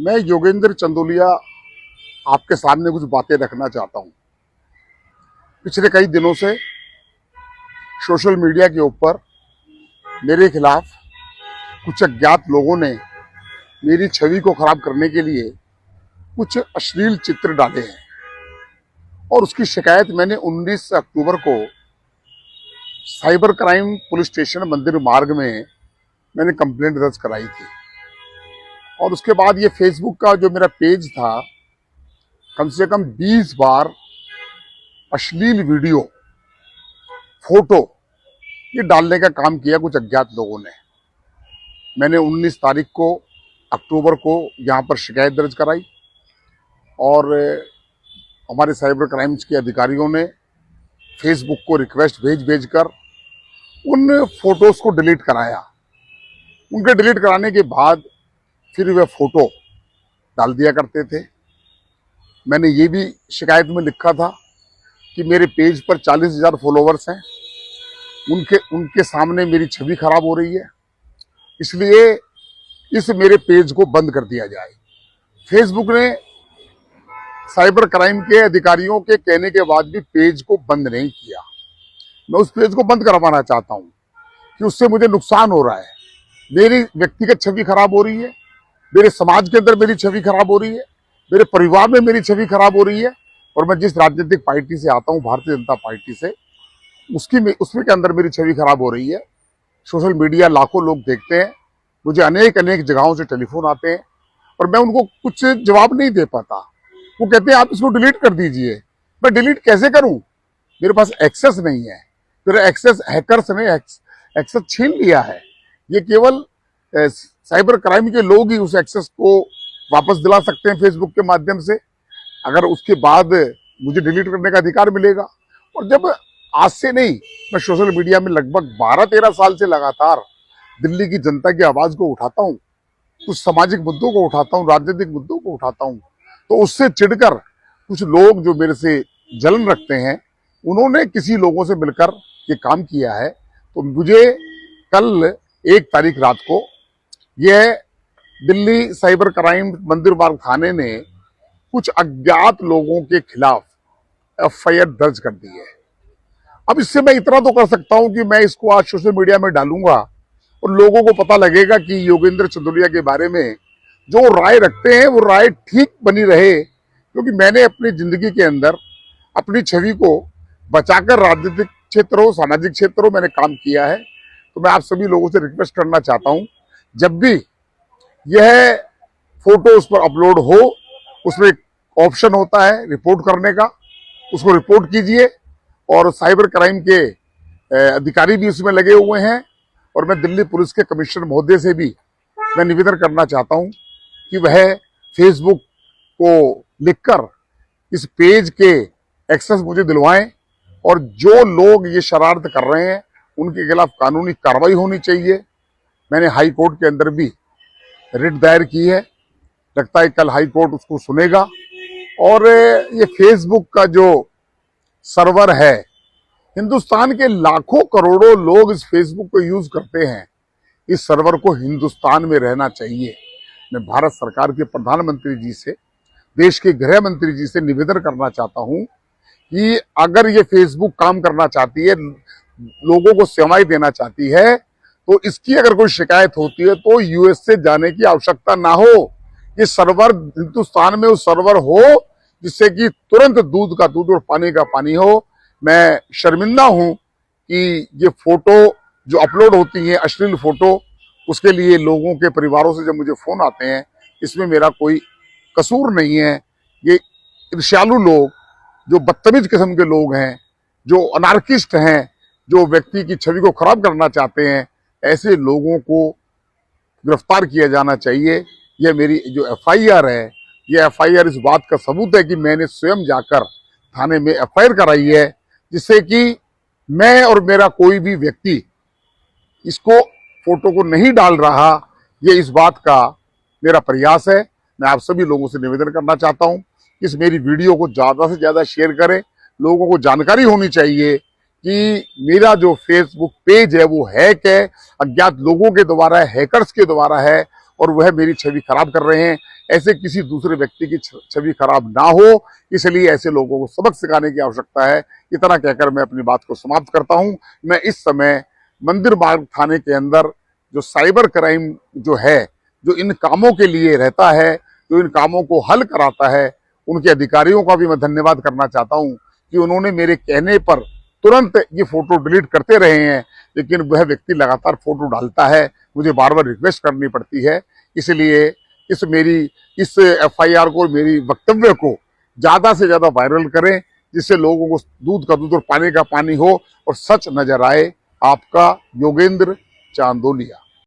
मैं योगेंद्र चंदोलिया आपके सामने कुछ बातें रखना चाहता हूं। पिछले कई दिनों से सोशल मीडिया के ऊपर मेरे खिलाफ कुछ अज्ञात लोगों ने मेरी छवि को खराब करने के लिए कुछ अश्लील चित्र डाले हैं और उसकी शिकायत मैंने 19 अक्टूबर को साइबर क्राइम पुलिस स्टेशन मंदिर मार्ग में मैंने कंप्लेंट दर्ज कराई थी। और उसके बाद ये फेसबुक का जो मेरा पेज था, कम से कम 20 बार अश्लील वीडियो, फोटो ये डालने का काम किया कुछ अज्ञात लोगों ने। मैंने 19 तारीख को अक्टूबर को यहाँ पर शिकायत दर्ज कराई और हमारे साइबर क्राइम्स के अधिकारियों ने फेसबुक को रिक्वेस्ट भेज कर उन फोटोज को डिलीट कराया। उनके डिलीट कराने के बाद फिर वे फोटो डाल दिया करते थे। मैंने ये भी शिकायत में लिखा था कि मेरे पेज पर 40,000 फॉलोवर्स हैं, उनके सामने मेरी छवि खराब हो रही है, इसलिए इस मेरे पेज को बंद कर दिया जाए। फेसबुक ने साइबर क्राइम के अधिकारियों के कहने के बाद भी पेज को बंद नहीं किया। मैं उस पेज को बंद करवाना चाहता हूं कि उससे मुझे नुकसान हो रहा है। मेरी व्यक्तिगत छवि खराब हो रही है, मेरे समाज के अंदर मेरी छवि खराब हो रही है, मेरे परिवार में मेरी छवि खराब हो रही है। और मैं जिस राजनीतिक पार्टी से आता हूं, भारतीय जनता पार्टी से, उसमें के अंदर मेरी छवि खराब हो रही है। सोशल मीडिया लाखों लोग देखते हैं, मुझे अनेक जगहों से टेलीफोन आते हैं और मैं उनको कुछ जवाब नहीं दे पाता। वो कहते हैं आप इसको डिलीट कर दीजिए। मैं डिलीट कैसे करूं? मेरे पास एक्सेस नहीं है। मेरा एक्सेस हैकर्स ने एक्सेस छीन लिया है। ये केवल साइबर क्राइम के लोग ही उस एक्सेस को वापस दिला सकते हैं फेसबुक के माध्यम से। अगर उसके बाद मुझे डिलीट करने का अधिकार मिलेगा। और जब आज से नहीं, मैं सोशल मीडिया में लगभग 12-13 साल से लगातार दिल्ली की जनता की आवाज को उठाता हूं, कुछ सामाजिक मुद्दों को उठाता हूं, राजनीतिक मुद्दों को उठाता हूं, तो उससे चिढ़कर कुछ लोग जो मेरे से जलन रखते हैं, उन्होंने किसी लोगों से मिलकर ये काम किया है। तो मुझे कल 1 तारीख रात को यह दिल्ली साइबर क्राइम मंदिर मार्ग थाने ने कुछ अज्ञात लोगों के खिलाफ एफआईआर दर्ज कर दी है। अब इससे मैं इतना तो कर सकता हूं कि मैं इसको आज सोशल मीडिया में डालूंगा और लोगों को पता लगेगा कि योगेंद्र चंदोलिया के बारे में जो राय रखते हैं वो राय ठीक बनी रहे। क्योंकि मैंने अपनी जिंदगी के अंदर अपनी छवि को बचाकर राजनीतिक क्षेत्र हो, सामाजिक क्षेत्र हो, मैंने काम किया है। तो मैं आप सभी लोगों से रिक्वेस्ट करना चाहता हूं, जब भी यह फोटो उस पर अपलोड हो, उसमें एक ऑप्शन होता है रिपोर्ट करने का, उसको रिपोर्ट कीजिए। और साइबर क्राइम के अधिकारी भी उसमें लगे हुए हैं। और मैं दिल्ली पुलिस के कमिश्नर महोदय से भी मैं निवेदन करना चाहता हूं कि वह फेसबुक को लिखकर इस पेज के एक्सेस मुझे दिलवाएं और जो लोग ये शरारत कर रहे हैं उनके खिलाफ कानूनी कार्रवाई होनी चाहिए। मैंने हाई कोर्ट के अंदर भी रिट दायर की है, लगता है कल हाई कोर्ट उसको सुनेगा। और ये फेसबुक का जो सर्वर है, हिंदुस्तान के लाखों करोड़ों लोग इस फेसबुक को यूज करते हैं। इस सर्वर को हिंदुस्तान में रहना चाहिए। मैं भारत सरकार के प्रधानमंत्री जी से, देश के गृह मंत्री जी से निवेदन करना चाहता हूं कि अगर ये फेसबुक काम करना चाहती है, लोगों को सेवाएं देना चाहती है, तो इसकी अगर कोई शिकायत होती है तो यूएस से जाने की आवश्यकता ना हो। ये सर्वर हिंदुस्तान में उस सर्वर हो जिससे कि तुरंत दूध का दूध और पानी का पानी हो। मैं शर्मिंदा हूं कि ये फोटो जो अपलोड होती है, अश्लील फोटो, उसके लिए लोगों के परिवारों से जब मुझे फोन आते हैं, इसमें मेरा कोई कसूर नहीं है। ये ईर्ष्यालु लोग, जो बदतमीज किस्म के लोग हैं, जो अनार्किस्ट हैं, जो व्यक्ति की छवि को खराब करना चाहते हैं, ऐसे लोगों को गिरफ्तार किया जाना चाहिए। यह मेरी जो एफआईआर है, यह एफआईआर इस बात का सबूत है कि मैंने स्वयं जाकर थाने में एफआईआर कराई है, जिससे कि मैं और मेरा कोई भी व्यक्ति इसको फोटो को नहीं डाल रहा। ये इस बात का मेरा प्रयास है। मैं आप सभी लोगों से निवेदन करना चाहता हूं कि इस मेरी वीडियो को ज्यादा से ज्यादा शेयर करें। लोगों को जानकारी होनी चाहिए कि मेरा जो फेसबुक पेज है वो हैक है, अज्ञात लोगों के द्वारा है, हैकर्स के द्वारा है। और वह मेरी छवि खराब कर रहे हैं। ऐसे किसी दूसरे व्यक्ति की छवि खराब ना हो, इसलिए ऐसे लोगों को सबक सिखाने की आवश्यकता है। इतना कहकर मैं अपनी बात को समाप्त करता हूं। मैं इस समय मंदिर मार्ग थाने के अंदर जो साइबर क्राइम जो है, जो इन कामों के लिए रहता है, जो इन कामों को हल कराता है, उनके अधिकारियों का भी मैं धन्यवाद करना चाहता हूं कि उन्होंने मेरे कहने पर तुरंत ये फोटो डिलीट करते रहे हैं। लेकिन वह व्यक्ति लगातार फोटो डालता है, मुझे बार बार रिक्वेस्ट करनी पड़ती है। इसलिए इस एफआईआर को, मेरी वक्तव्य को ज्यादा से ज्यादा वायरल करें, जिससे लोगों को दूध का दूध और पानी का पानी हो और सच नजर आए। आपका योगेंद्र चांदोलिया।